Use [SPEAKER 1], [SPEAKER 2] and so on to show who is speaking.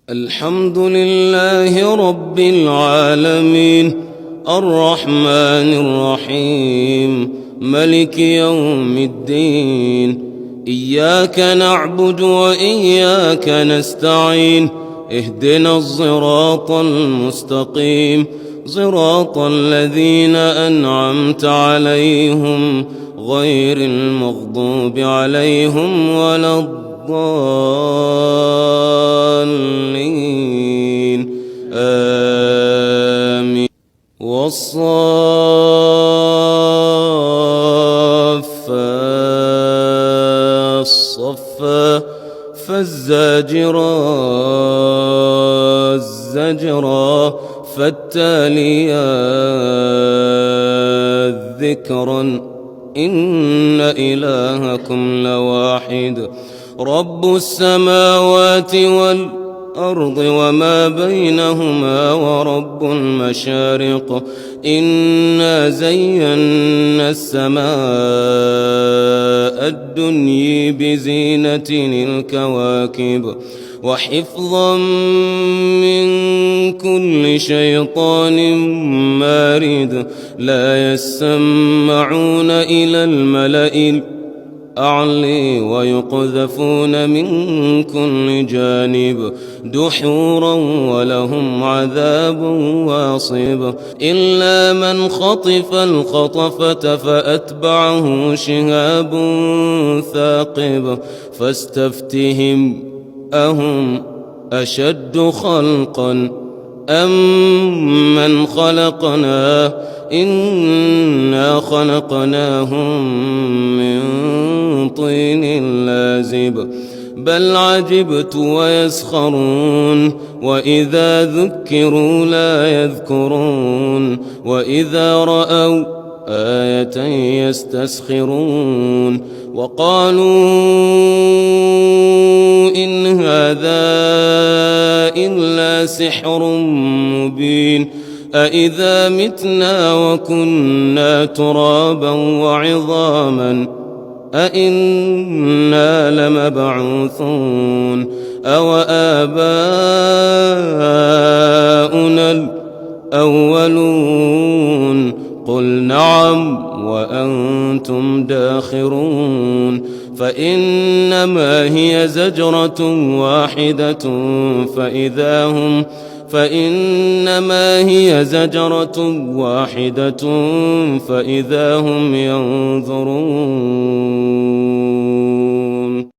[SPEAKER 1] الحمد لله رب العالمين الرحمن الرحيم ملك يوم الدين. إياك نعبد وإياك نستعين، اهدنا الصراط المستقيم، صراط الذين أنعمت عليهم غير المغضوب عليهم ولا الضالين. آمين. والصافات صفا فالزاجرات زجرا فالتاليات ذكرا إن إلهكم لواحد. رب السماوات والأرض وما بينهما ورب المشارق. إنا زينا السماء الدنيا بزينة الكواكب وحفظا من كل شيطان مارد. لا يسمعون إلى الملأ الأعلى ويقذفون من كل جانب دحورا ولهم عذاب واصب. إلا من خطف الخطفة فأتبعه شهاب ثاقب. فاستفتهم أهم أشد خلقا أم من خلقنا إنا خلقناهم من طين لازب. بل عجبت ويسخرون وإذا ذكروا لا يذكرون وإذا رأوا آية يستسخرون وقالوا إن هذا إلا سحر مبين. أإذا متنا وكنا ترابا وعظاما أإنا لمبعوثون أو آباؤنا الأولون قل نعم وأنتم داخرون. فإنما هي زجرة واحدة فإذا هم ينظرون.